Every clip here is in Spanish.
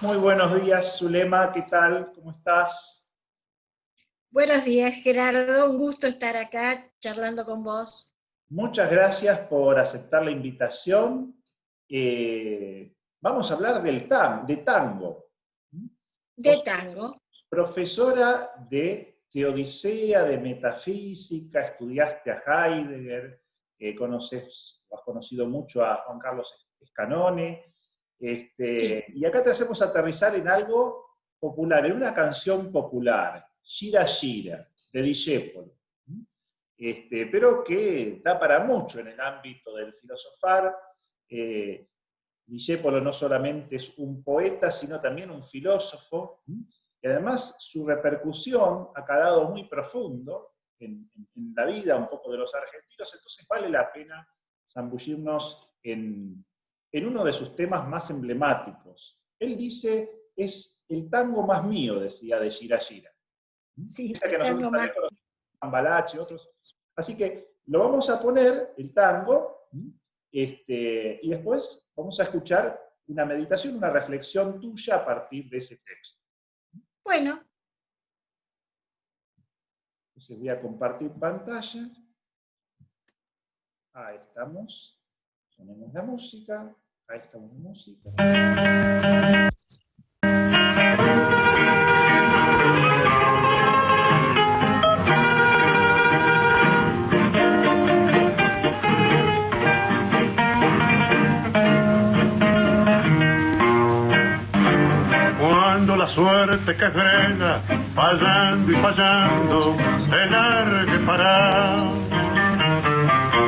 Muy buenos días, Zulema, ¿qué tal? ¿Cómo estás? Buenos días, Gerardo. Un gusto estar acá charlando con vos. Muchas gracias por aceptar la invitación. Vamos a hablar de tango. De Vos sos tango. profesora de teodicea, de metafísica, estudiaste a Heidegger, has conocido mucho a Juan Carlos Scanone, Sí, y acá te hacemos aterrizar en algo popular, en una canción popular, Gira Gira, de Discépolo, pero que da para mucho en el ámbito del filosofar. Eh, Discépolo no solamente es un poeta, sino también un filósofo, y además su repercusión ha calado muy profundo en la vida un poco de los argentinos, entonces vale la pena zambullirnos en uno de sus temas más emblemáticos. Él dice, es el tango más mío, decía, de Gira Gira. sí, Esa que nosotros tango más. también conocemos, Cambalache, otros. Así que lo vamos a poner, el tango, y después vamos a escuchar una meditación, una reflexión tuya a partir de ese texto. Bueno, Entonces voy a compartir pantalla. Ahí estamos. Ponemos la música. Ahí estamos la música. Cuando la suerte que frena, fallando y fallando, te largue para.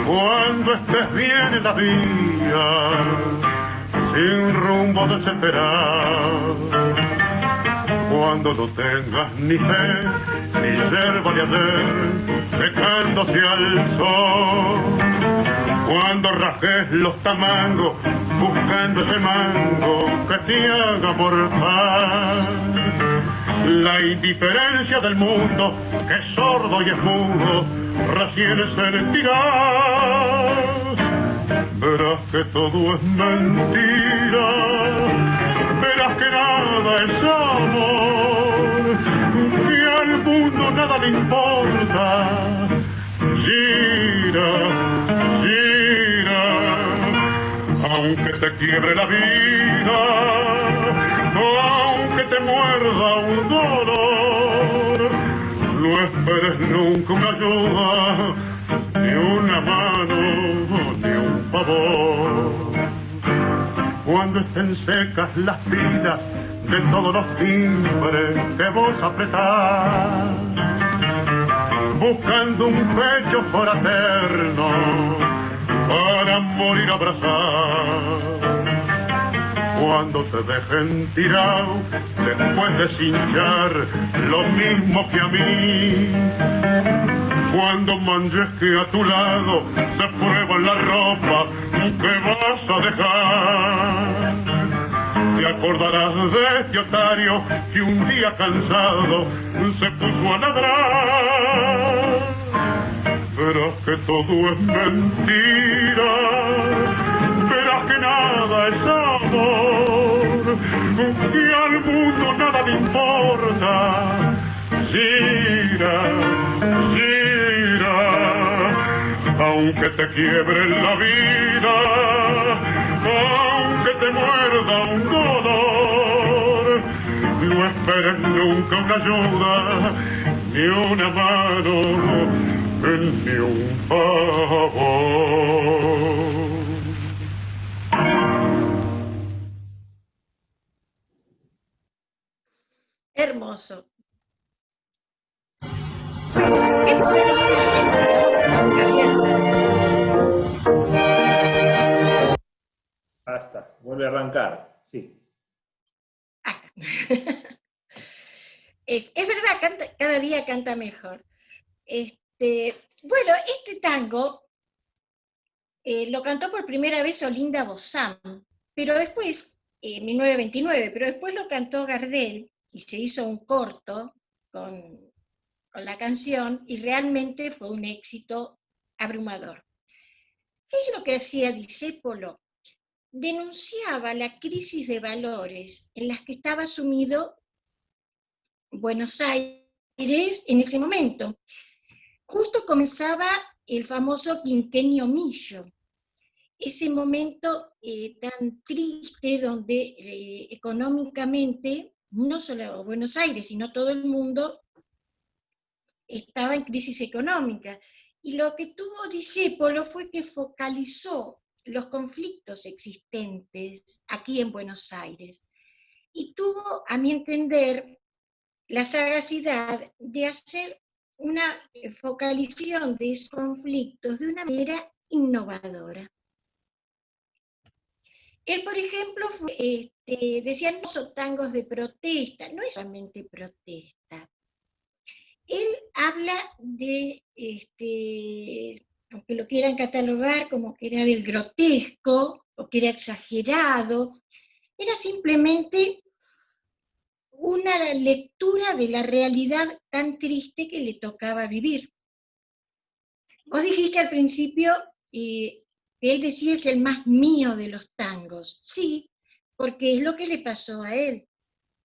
Cuando estés bien en la vida, sin rumbo desesperado. Cuando no tengas ni fe, ni yerba de ayer, secándose al sol. Cuando rajes los tamangos, buscando ese mango que te haga morfar. La indiferencia del mundo, que es sordo y es mudo, recién sentirás. Verás que todo es mentira, verás que nada es amor, que al mundo nada le importa. Gira, gira, aunque te quiebre la vida, aunque te muerda un dolor, no esperes nunca una ayuda, ni una mano, ni un favor. Cuando estén secas las vidas de todos los timbres que vos apretás, buscando un pecho fraterno para morir abrazado. Cuando te dejen tirado después de cinchar lo mismo que a mí, cuando manches que a tu lado se prueba la ropa que vas a dejar, te acordarás de este otario que un día cansado se puso a ladrar. Verás que todo es mentira, verás que nada es amor, que al mundo nada le importa. Gira, gira, aunque te quiebre la vida, aunque te muerda un dolor, no esperes nunca una ayuda, ni una mano, ni un favor. Hermoso. Bueno, después de los Discépolo, vamos con la cubierta. Basta, vuelve a arrancar. Sí. Ah. Es verdad, cada día canta mejor. Bueno, este tango lo cantó por primera vez Olinda Bozán, pero después, en 1929, pero después lo cantó Gardel y se hizo un corto con, con la canción y realmente fue un éxito abrumador. ¿Qué es lo que hacía Discépolo? denunciaba la crisis de valores en las que estaba sumido Buenos Aires en ese momento. Justo comenzaba el famoso quinquenio Millo, ese momento tan triste donde económicamente, no solo Buenos Aires, sino todo el mundo estaba en crisis económica. Y lo que tuvo Discépolo fue que focalizó los conflictos existentes aquí en Buenos Aires. Y tuvo, a mi entender, la sagacidad de hacer una focalización de esos conflictos de una manera innovadora. Él, por ejemplo, decía, no son tangos de protesta, no es solamente protesta. Él habla de, aunque lo quieran catalogar como que era del grotesco, o que era exagerado, era simplemente una lectura de la realidad tan triste que le tocaba vivir. Vos dijiste al principio que él decía es el más mío de los tangos. Sí, porque es lo que le pasó a él.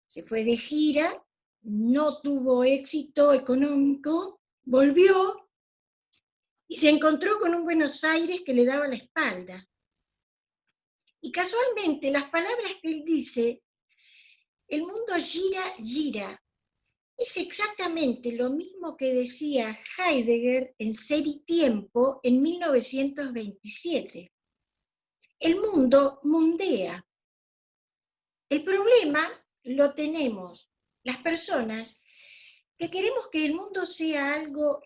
Se fue de gira, no tuvo éxito económico, volvió y se encontró con un Buenos Aires que le daba la espalda. Y casualmente las palabras que él dice, el mundo gira, gira, es exactamente lo mismo que decía Heidegger en Ser y Tiempo en 1927. El mundo mundea. El problema lo tenemos las personas que queremos que el mundo sea algo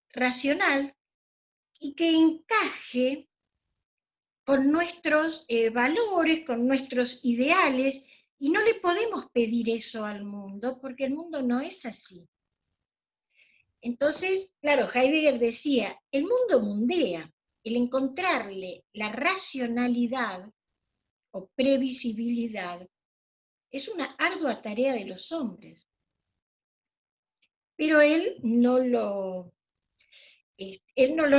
racional y que encaje con nuestros valores, con nuestros ideales, y no le podemos pedir eso al mundo, porque el mundo no es así. Entonces, claro, Heidegger decía, el mundo mundea, el encontrarle la racionalidad o previsibilidad es una ardua tarea de los hombres. Pero él no lo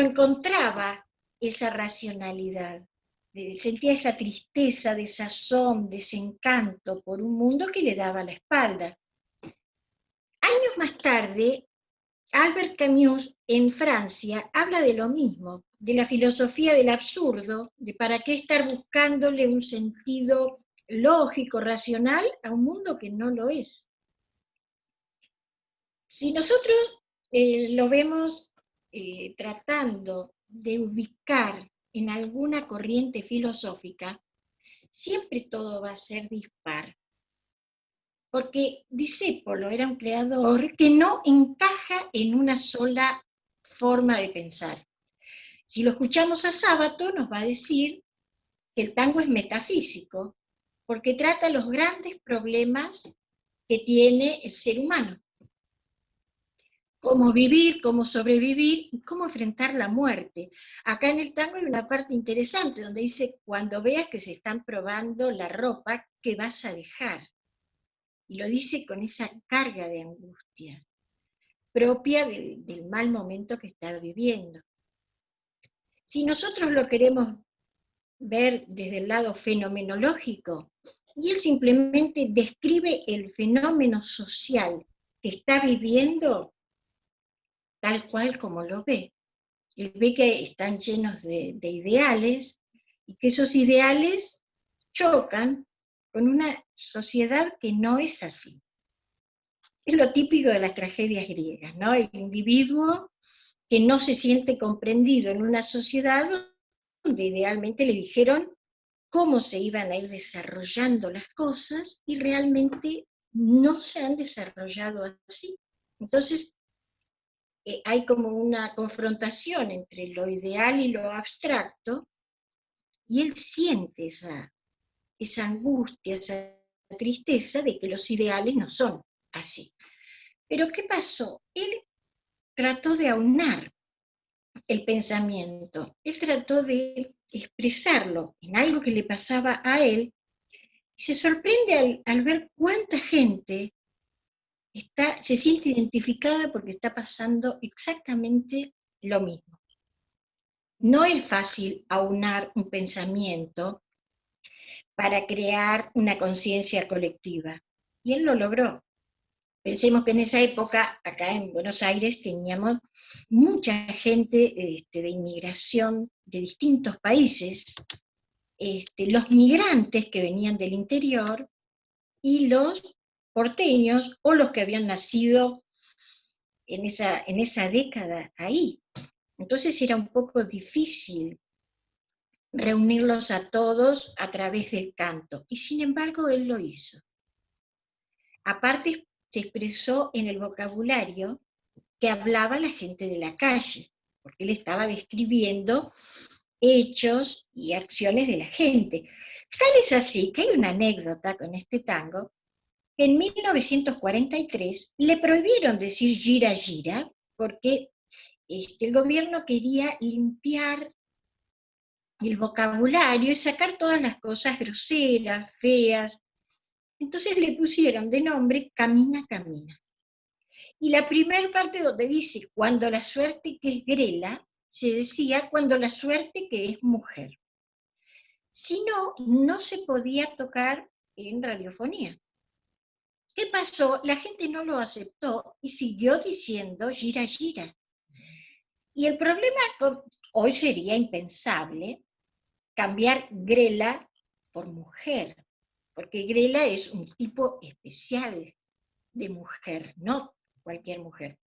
encontraba, esa racionalidad. Sentía esa tristeza, desazón, desencanto por un mundo que le daba la espalda. Años más tarde, Albert Camus en Francia habla de lo mismo, de la filosofía del absurdo, de para qué estar buscándole un sentido lógico, racional a un mundo que no lo es. Si nosotros lo vemos tratando de ubicar en alguna corriente filosófica, siempre todo va a ser dispar. Porque Discépolo era un creador que no encaja en una sola forma de pensar. Si lo escuchamos a Sábato, nos va a decir que el tango es metafísico, porque trata los grandes problemas que tiene el ser humano. Cómo vivir, cómo sobrevivir y cómo enfrentar la muerte. Acá en el tango hay una parte interesante donde dice, cuando veas que se están probando la ropa, ¿qué vas a dejar? Y lo dice con esa carga de angustia, propia del mal momento que está viviendo. Si nosotros lo queremos ver desde el lado fenomenológico, y él simplemente describe el fenómeno social que está viviendo tal cual como lo ve. Él ve que están llenos de ideales, y que esos ideales chocan con una sociedad que no es así. Es lo típico de las tragedias griegas, ¿no? El individuo que no se siente comprendido en una sociedad donde idealmente le dijeron cómo se iban a ir desarrollando las cosas y realmente no se han desarrollado así. Entonces, hay como una confrontación entre lo ideal y lo abstracto, y él siente esa angustia, esa tristeza de que los ideales no son así. Pero ¿qué pasó? Él trató de aunar el pensamiento, él trató de expresarlo en algo que le pasaba a él, y se sorprende al ver cuánta gente se siente identificada porque está pasando exactamente lo mismo. No es fácil aunar un pensamiento para crear una conciencia colectiva. Y él lo logró. Pensemos que en esa época, acá en Buenos Aires, teníamos mucha gente de inmigración de distintos países, los migrantes que venían del interior y los porteños o los que habían nacido en esa década ahí. Entonces era un poco difícil reunirlos a todos a través del canto, y sin embargo él lo hizo. Aparte se expresó en el vocabulario que hablaba la gente de la calle, porque él estaba describiendo hechos y acciones de la gente. Tal es así que hay una anécdota con este tango, que en 1943 le prohibieron decir gira gira, porque el gobierno quería limpiar el vocabulario y sacar todas las cosas groseras, feas. Entonces le pusieron de nombre Camina, Camina. Y la primera parte donde dice, cuando la suerte que es grela, se decía cuando la suerte que es mujer. Si no, no se podía tocar en radiofonía. ¿Qué pasó? La gente no lo aceptó y siguió diciendo gira, gira. Y el problema hoy sería impensable cambiar grela por mujer, porque grela es un tipo especial de mujer, no cualquier mujer.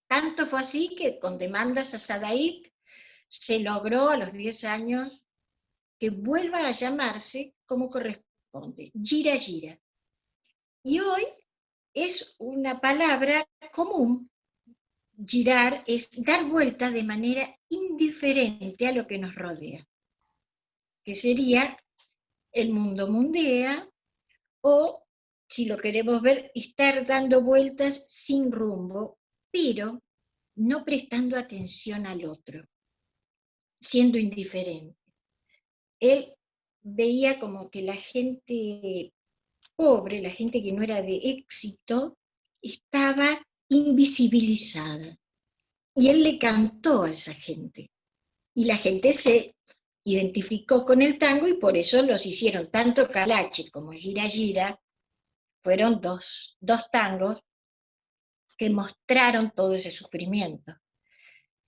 Tanto fue así que con demandas a Sadaik se logró a los 10 años que vuelva a llamarse como corresponde, gira gira. Y hoy es una palabra común. Girar es dar vuelta de manera indiferente a lo que nos rodea, que sería el mundo mundea, o, si lo queremos ver, estar dando vueltas sin rumbo, pero no prestando atención al otro, siendo indiferente. Él veía como que la gente pobre, la gente que no era de éxito, estaba invisibilizada. Y él le cantó a esa gente. Y la gente se identificó con el tango y por eso los hicieron, tanto Calache como Gira Gira, fueron dos tangos que mostraron todo ese sufrimiento.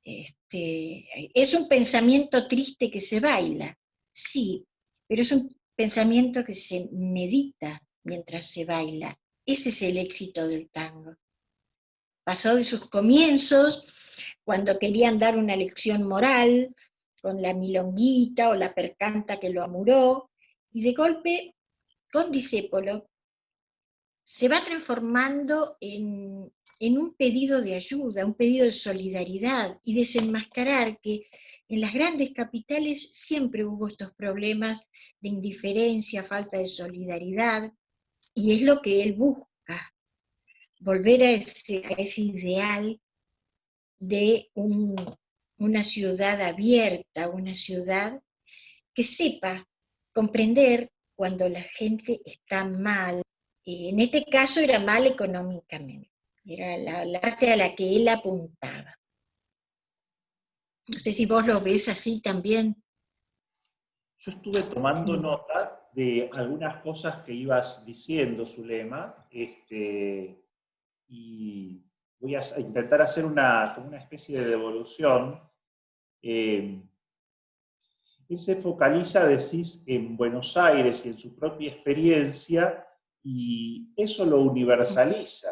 Es un pensamiento triste que se baila, sí, pero es un pensamiento que se medita mientras se baila. Ese es el éxito del tango. Pasó de sus comienzos, cuando querían dar una lección moral, con la milonguita o la percanta que lo amuró, y de golpe, con Discépolo, se va transformando en un pedido de ayuda, un pedido de solidaridad, y desenmascarar que en las grandes capitales siempre hubo estos problemas de indiferencia, falta de solidaridad, y es lo que él busca, volver a ese ideal de una ciudad abierta, una ciudad que sepa comprender cuando la gente está mal. En este caso era mal económicamente, era la parte a la que él apuntaba. No sé si vos lo ves así también. Yo estuve tomando nota de algunas cosas que ibas diciendo, Zulema, y voy a intentar hacer como una especie de devolución. Él se focaliza, decís, en Buenos Aires y en su propia experiencia, y eso lo universaliza.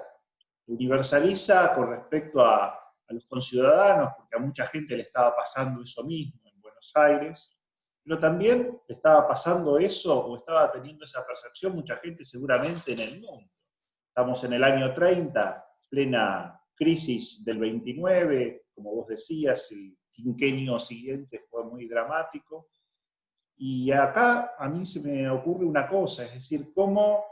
Lo universaliza con respecto a los conciudadanos, porque a mucha gente le estaba pasando eso mismo en Buenos Aires, pero también le estaba pasando eso, o estaba teniendo esa percepción mucha gente seguramente en el mundo. Estamos en el año 30, plena crisis del 29, como vos decías, el quinquenio siguiente fue muy dramático. Y acá a mí se me ocurre una cosa, es decir, cómo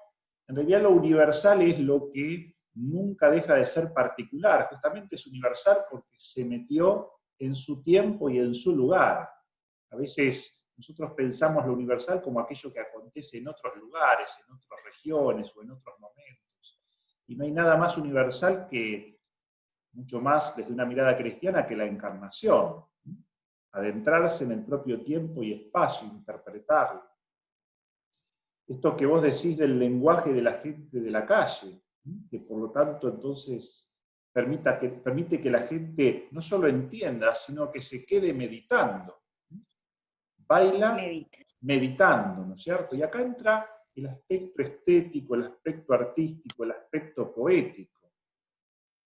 en realidad lo universal es lo que nunca deja de ser particular. Justamente es universal porque se metió en su tiempo y en su lugar. A veces nosotros pensamos lo universal como aquello que acontece en otros lugares, en otras regiones o en otros momentos. Y no hay nada más universal que, mucho más desde una mirada cristiana, que la encarnación. Adentrarse en el propio tiempo y espacio, interpretarlo. esto que vos decís del lenguaje de la gente de la calle, que por lo tanto entonces permite que la gente no solo entienda, sino que se quede meditando. Baila meditando, ¿no es cierto? Y acá entra el aspecto estético, el aspecto artístico, el aspecto poético,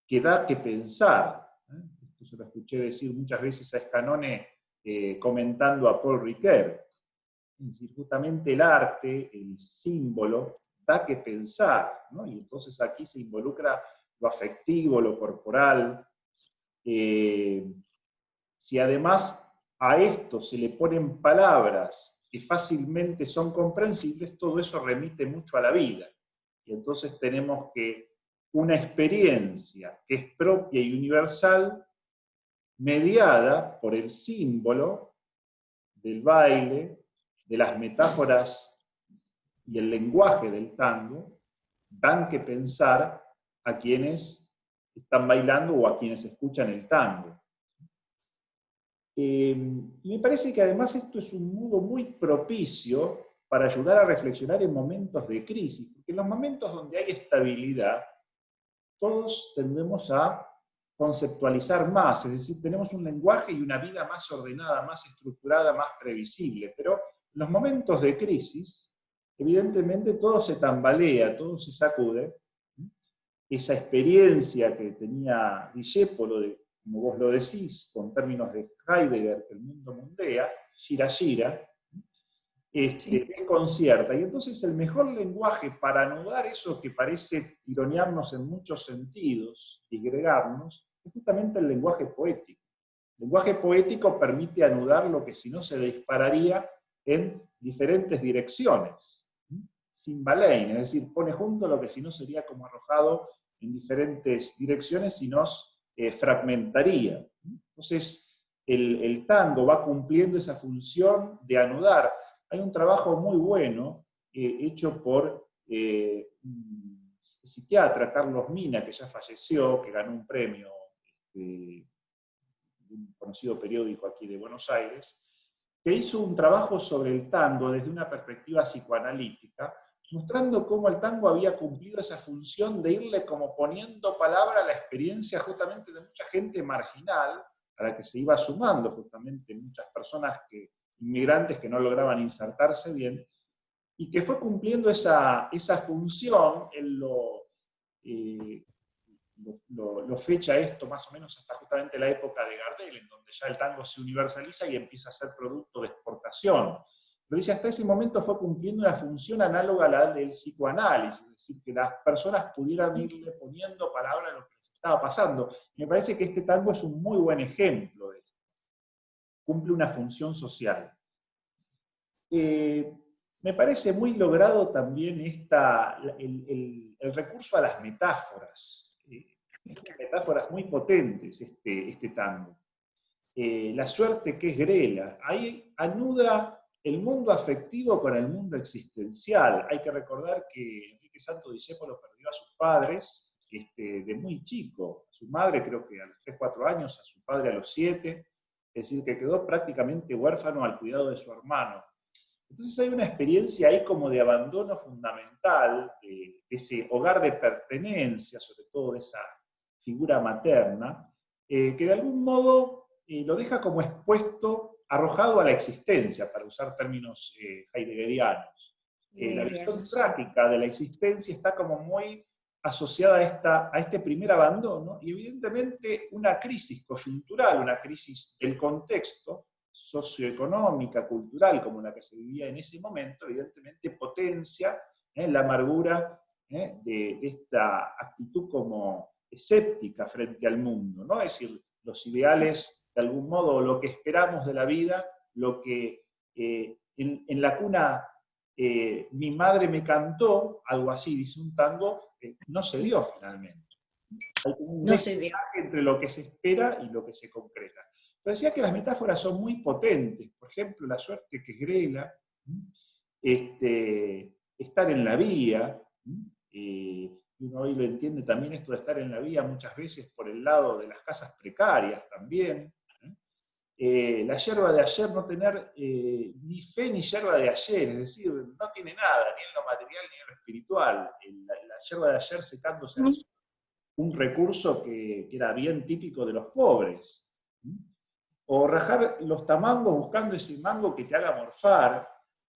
que da que pensar. Esto se lo escuché decir muchas veces a Scanone comentando a Paul Ricoeur. Es decir, justamente el arte, el símbolo, da que pensar, ¿no? Y entonces aquí se involucra lo afectivo, lo corporal. Si además a esto se le ponen palabras que fácilmente son comprensibles, todo eso remite mucho a la vida. Y entonces tenemos que una experiencia que es propia y universal, mediada por el símbolo del baile, de las metáforas y el lenguaje del tango, dan que pensar a quienes están bailando o a quienes escuchan el tango. Y me parece que además esto es un modo muy propicio para ayudar a reflexionar en momentos de crisis, porque en los momentos donde hay estabilidad, todos tendemos a conceptualizar más, es decir, tenemos un lenguaje y una vida más ordenada, más estructurada, más previsible, pero en los momentos de crisis, evidentemente todo se tambalea, todo se sacude. Esa experiencia que tenía Discépolo, como vos lo decís, con términos de Heidegger, que el mundo mundea, gira, gira, desconcierta. Y entonces el mejor lenguaje para anudar eso que parece tironearnos en muchos sentidos, disgregarnos, es justamente el lenguaje poético. El lenguaje poético permite anudar lo que si no se dispararía en diferentes direcciones, sin baleine, es decir, pone junto lo que si no sería como arrojado en diferentes direcciones y nos fragmentaría. Entonces, el tango va cumpliendo esa función de anudar. Hay un trabajo muy bueno hecho por un psiquiatra, Carlos Mina, que ya falleció, que ganó un premio de un conocido periódico aquí de Buenos Aires, que hizo un trabajo sobre el tango desde una perspectiva psicoanalítica, mostrando cómo el tango había cumplido esa función de irle como poniendo palabra a la experiencia justamente de mucha gente marginal, a la que se iba sumando justamente muchas personas inmigrantes que no lograban insertarse bien, y que fue cumpliendo esa función. Él lo fecha esto más o menos hasta justamente la época de Gardel, en donde ya el tango se universaliza y empieza a ser producto de exportación. Pero dice, hasta ese momento fue cumpliendo una función análoga a la del psicoanálisis, es decir, que las personas pudieran irle poniendo palabra a lo que les estaba pasando. Y me parece que este tango es un muy buen ejemplo de esto. Cumple una función social. Me parece muy logrado también el recurso a las metáforas. Metáforas muy potentes este tango. La suerte que es Grela. Ahí anuda el mundo afectivo con el mundo existencial. Hay que recordar que Enrique Santo Discépolo perdió a sus padres de muy chico. A su madre creo que a los 3, 4 años, a su padre a los 7. Es decir, que quedó prácticamente huérfano al cuidado de su hermano. Entonces hay una experiencia ahí como de abandono fundamental, de ese hogar de pertenencia, sobre todo de esa figura materna, que de algún modo lo deja como expuesto, arrojado a la existencia, para usar términos heideggerianos. La visión trágica de la existencia está como muy asociada a este primer abandono, y evidentemente una crisis coyuntural, una crisis del contexto, socioeconómica, cultural, como la que se vivía en ese momento, evidentemente potencia la amargura de esta actitud como escéptica frente al mundo, ¿no? Es decir, los ideales, de algún modo, lo que esperamos de la vida, lo que en la cuna mi madre me cantó, algo así, dice un tango, no se dio finalmente. Hay un desfasaje entre lo que se espera y lo que se concreta. Pero decía que las metáforas son muy potentes. Por ejemplo, la suerte que es Grela, estar en la vía, uno hoy lo entiende también esto de estar en la vía muchas veces por el lado de las casas precarias también, la yerba de ayer no tener ni fe ni yerba de ayer, es decir, no tiene nada, ni en lo material ni en lo espiritual. La yerba de ayer secándose al sol, un recurso que era bien típico de los pobres. O rajar los tamangos buscando ese mango que te haga morfar.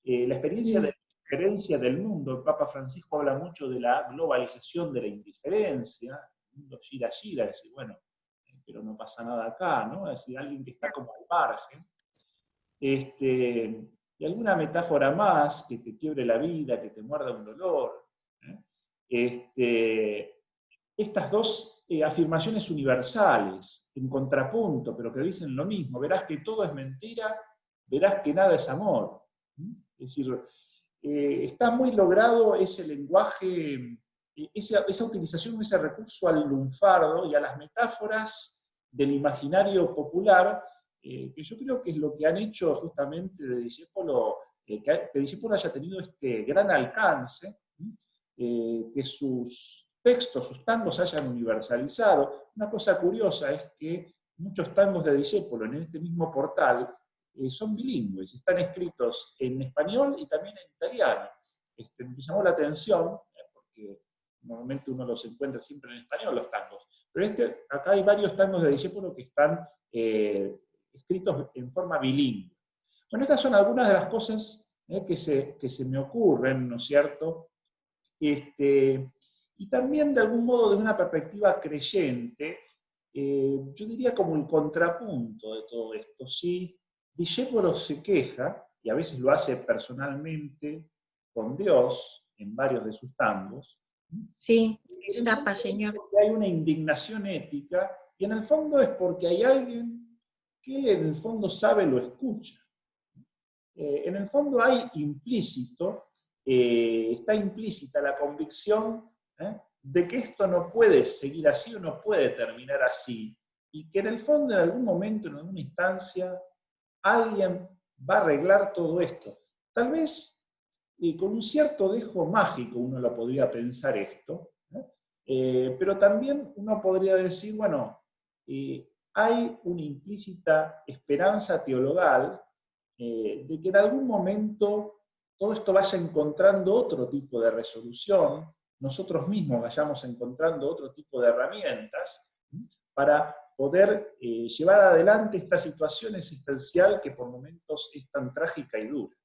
La experiencia de la indiferencia del mundo, el Papa Francisco habla mucho de la globalización de la indiferencia, el mundo gira, gira, es decir, bueno, pero no pasa nada acá, ¿no? Es decir, alguien que está como al margen. Y alguna metáfora más que te quiebre la vida, que te muerda un dolor. Estas dos afirmaciones universales, en contrapunto, pero que dicen lo mismo: verás que todo es mentira, verás que nada es amor. Es decir, está muy logrado ese lenguaje, esa utilización, ese recurso al lunfardo y a las metáforas del imaginario popular, que yo creo que es lo que han hecho justamente de Discépolo, que Discépolo haya tenido este gran alcance, que sus textos, sus tangos se hayan universalizado. Una cosa curiosa es que muchos tangos de Discépolo en este mismo portal son bilingües, están escritos en español y también en italiano. Me llamó la atención, porque normalmente uno los encuentra siempre en español, los tangos, pero acá hay varios tangos de Discépolo que están escritos en forma bilingüe. Bueno, estas son algunas de las cosas que se me ocurren, ¿no es cierto? Y también, de algún modo, desde una perspectiva creyente, yo diría como el contrapunto de todo esto. Si Discépolo se queja, y a veces lo hace personalmente con Dios, en varios de sus tangos, sí, zapa, señor. Hay una indignación ética, y en el fondo es porque hay alguien que en el fondo sabe, lo escucha. En el fondo hay está implícita la convicción de que esto no puede seguir así o no puede terminar así, y que en el fondo, en algún momento, en alguna instancia, alguien va a arreglar todo esto. Tal vez con un cierto dejo mágico uno lo podría pensar esto, pero también uno podría decir, bueno, hay una implícita esperanza teologal de que en algún momento todo esto vaya encontrando otro tipo de resolución, nosotros mismos vayamos encontrando otro tipo de herramientas para poder llevar adelante esta situación existencial que por momentos es tan trágica y dura.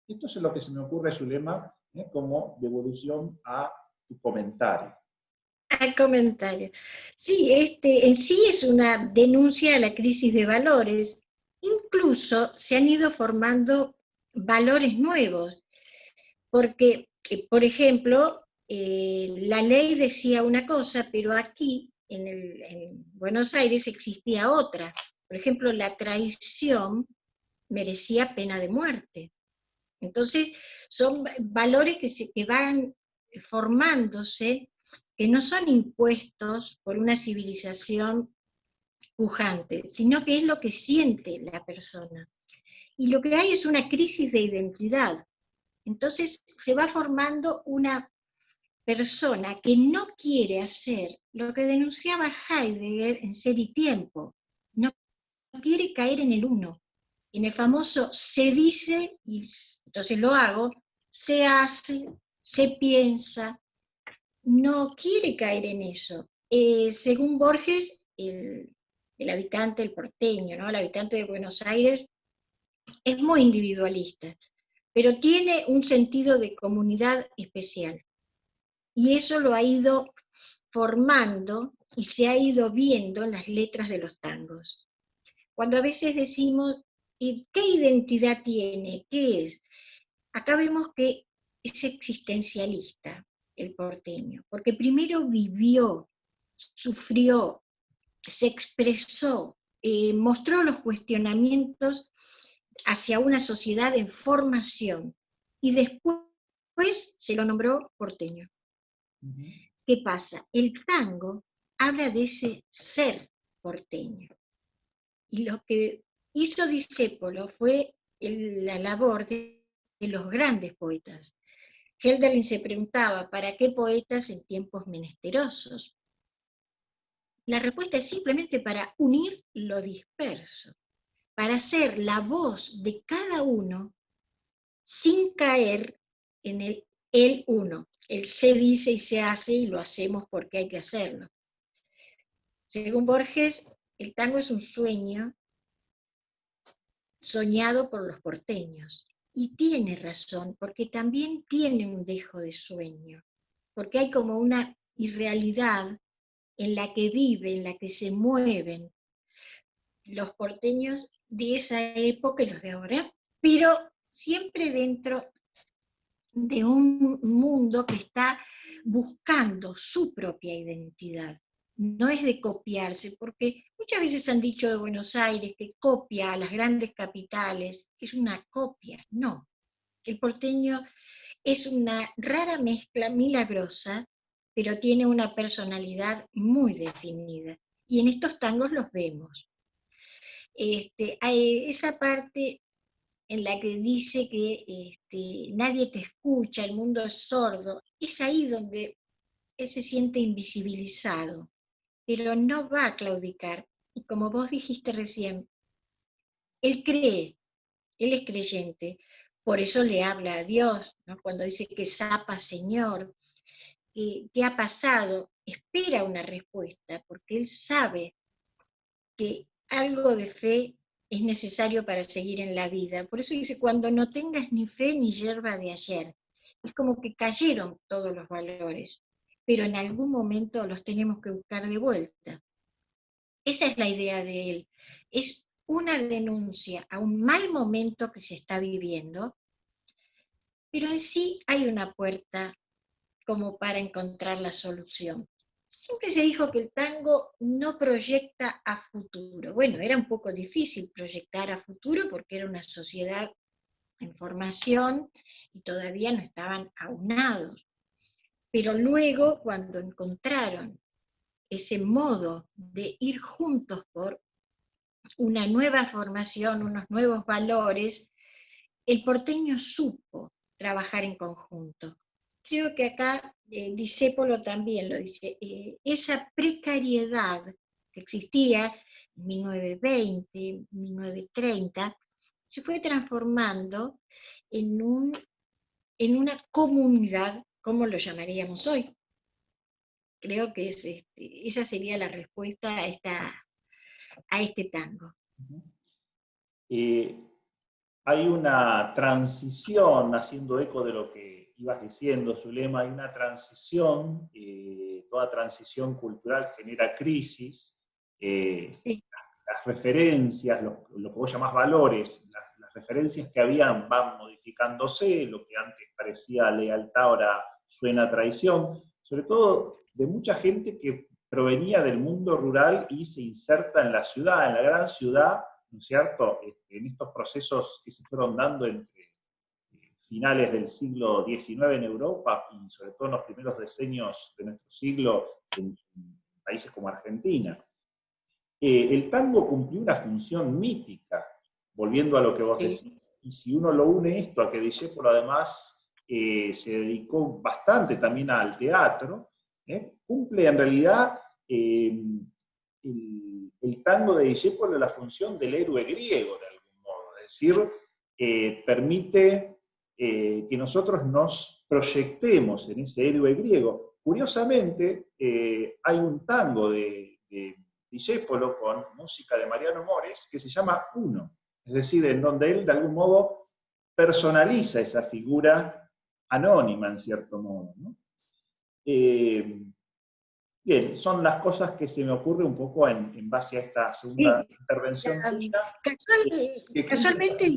Esto es lo que se me ocurre, Zulema, como devolución a tu comentario. Al comentario. Sí, en sí es una denuncia a la crisis de valores. Incluso se han ido formando valores nuevos, porque, por ejemplo, la ley decía una cosa, pero aquí, en Buenos Aires, existía otra. Por ejemplo, la traición merecía pena de muerte. Entonces, son valores que van formándose, que no son impuestos por una civilización pujante, sino que es lo que siente la persona. Y lo que hay es una crisis de identidad. Entonces se va formando una persona que no quiere hacer lo que denunciaba Heidegger en Ser y Tiempo, no quiere caer en el uno, en el famoso se dice y entonces lo hago, se hace, se piensa, no quiere caer en eso. Según Borges, el habitante, el porteño, ¿no? El habitante de Buenos Aires es muy individualista, pero tiene un sentido de comunidad especial. Y eso lo ha ido formando y se ha ido viendo en las letras de los tangos. Cuando a veces decimos, ¿qué identidad tiene? ¿Qué es? Acá vemos que es existencialista el porteño, porque primero vivió, sufrió, se expresó, mostró los cuestionamientos hacia una sociedad en formación, y después se lo nombró porteño. ¿Qué pasa? El tango habla de ese ser porteño, y lo que hizo Discépolo fue la labor de los grandes poetas. Hölderlin se preguntaba, ¿para qué poetas en tiempos menesterosos? La respuesta es simplemente para unir lo disperso, para ser la voz de cada uno sin caer en el uno. El se dice y se hace y lo hacemos porque hay que hacerlo. Según Borges, el tango es un sueño soñado por los porteños. Y tiene razón, porque también tiene un dejo de sueño, porque hay como una irrealidad en la que viven, en la que se mueven los porteños de esa época y los de ahora, pero siempre dentro de un mundo que está buscando su propia identidad. No es de copiarse, porque muchas veces han dicho de Buenos Aires que copia a las grandes capitales, es una copia. No, el porteño es una rara mezcla milagrosa, pero tiene una personalidad muy definida. Y en estos tangos los vemos. Hay esa parte en la que dice que nadie te escucha, el mundo es sordo, es ahí donde él se siente invisibilizado, pero no va a claudicar. Y como vos dijiste recién, él cree, él es creyente, por eso le habla a Dios, ¿no? Cuando dice que zapa Señor, ¿qué ha pasado? Espera una respuesta, porque él sabe que algo de fe es necesario para seguir en la vida. Por eso dice, cuando no tengas ni fe ni yerba de ayer. Es como que cayeron todos los valores, pero en algún momento los tenemos que buscar de vuelta. Esa es la idea de él. Es una denuncia a un mal momento que se está viviendo, pero en sí hay una puerta como para encontrar la solución. Siempre se dijo que el tango no proyecta a futuro. Bueno, era un poco difícil proyectar a futuro porque era una sociedad en formación y todavía no estaban aunados. Pero luego, cuando encontraron ese modo de ir juntos por una nueva formación, unos nuevos valores, el porteño supo trabajar en conjunto. Creo que acá Discépolo también lo dice, esa precariedad que existía en 1920, 1930, se fue transformando en una comunidad, como lo llamaríamos hoy. Creo que esa sería la respuesta a este tango. Hay una transición, haciendo eco de lo que ibas diciendo, Zulema, hay una transición, toda transición cultural genera crisis, Sí. las referencias, lo que vos llamás valores, las referencias que habían van modificándose, lo que antes parecía lealtad ahora suena a traición, sobre todo de mucha gente que provenía del mundo rural y se inserta en la ciudad, en la gran ciudad, ¿no es cierto?, en estos procesos que se fueron dando entre finales del siglo XIX en Europa y sobre todo en los primeros decenios de nuestro siglo en países como Argentina. El tango cumplió una función mítica, volviendo a lo que vos decís, y si uno lo une esto a que Discépolo además se dedicó bastante también al teatro, cumple en realidad el tango de Discépolo la función del héroe griego, de algún modo, es decir, permite que nosotros nos proyectemos en ese héroe griego. Curiosamente, hay un tango de Discépolo con música de Mariano Mores que se llama Uno, es decir, en donde él de algún modo personaliza esa figura anónima en cierto modo, ¿no? Bien, son las cosas que se me ocurren un poco en base a esta segunda intervención tuya. Casualmente.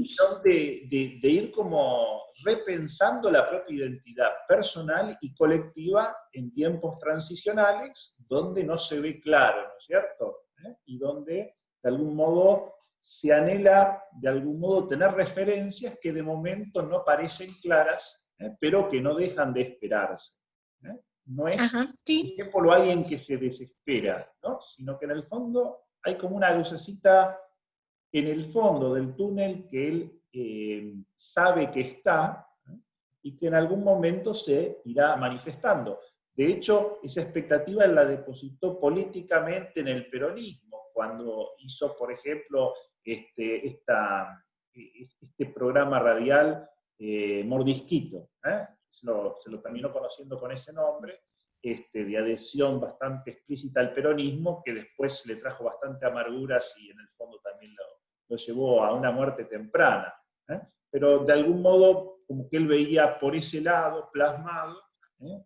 De ir como repensando la propia identidad personal y colectiva en tiempos transicionales, donde no se ve claro, ¿no es cierto? Y donde, de algún modo, se anhela, de algún modo, tener referencias que de momento no parecen claras, pero que no dejan de esperarse. No es por alguien que se desespera, ¿no? Sino que en el fondo hay como una lucecita en el fondo del túnel que él sabe que está, ¿no? Y que en algún momento se irá manifestando. De hecho, esa expectativa él la depositó políticamente en el peronismo, cuando hizo, por ejemplo, este programa radial Mordisquito, se lo terminó conociendo con ese nombre, de adhesión bastante explícita al peronismo, que después le trajo bastante amarguras y en el fondo también lo llevó a una muerte temprana. Pero de algún modo, como que él veía por ese lado, plasmado,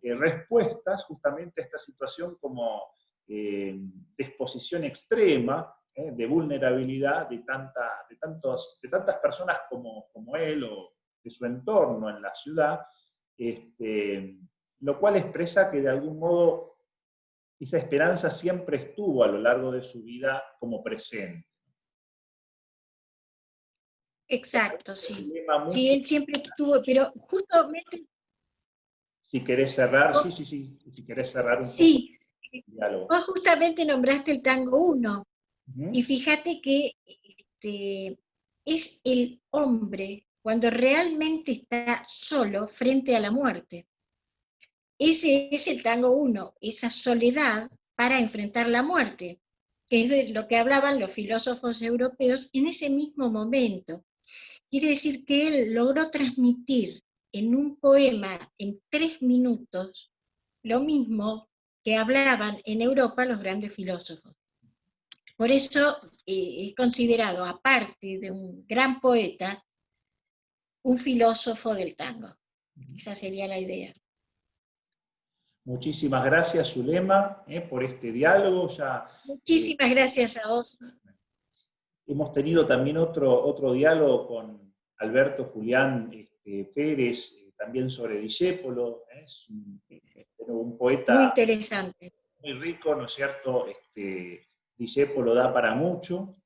respuestas justamente a esta situación como de exposición extrema, de vulnerabilidad de tantas personas como él o de su entorno en la ciudad, lo cual expresa que de algún modo esa esperanza siempre estuvo a lo largo de su vida como presente. Exacto, sí. Sí, él siempre estuvo, pero justamente... Si querés cerrar, sí, si querés cerrar un poco el diálogo. Vos justamente nombraste el tango 1, y fíjate que es el hombre cuando realmente está solo frente a la muerte. Ese es el tango 1, esa soledad para enfrentar la muerte, que es de lo que hablaban los filósofos europeos en ese mismo momento. Quiere decir que él logró transmitir en un poema en 3 minutos lo mismo que hablaban en Europa los grandes filósofos. Por eso es considerado, aparte de un gran poeta, un filósofo del tango. Esa sería la idea. Muchísimas gracias, Zulema, por este diálogo. Muchísimas gracias a vos. Hemos tenido también otro diálogo con Alberto Julián Pérez, también sobre Discépolo. Es un poeta muy interesante, muy rico, ¿no es cierto? Discépolo da para mucho,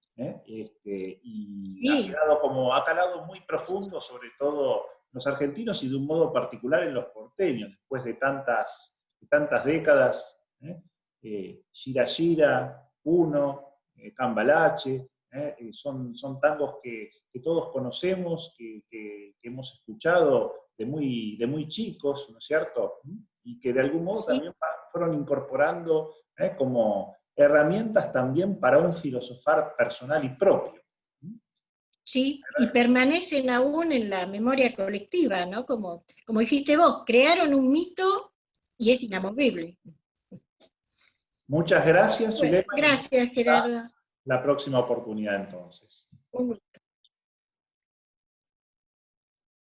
y sí, ha calado muy profundo, sobre todo los argentinos y de un modo particular en los porteños, después de tantas décadas. Gira Gira, Uno, Cambalache, son tangos que todos conocemos, que hemos escuchado de muy chicos, ¿no es cierto? Y que de algún modo también fueron incorporando como herramientas también para un filosofar personal y propio. Sí, y permanecen aún en la memoria colectiva, ¿no? Como dijiste vos, crearon un mito y es inamovible. Muchas gracias, Bueno, Zulema. gracias, Gerardo. La próxima oportunidad, entonces. Un gusto.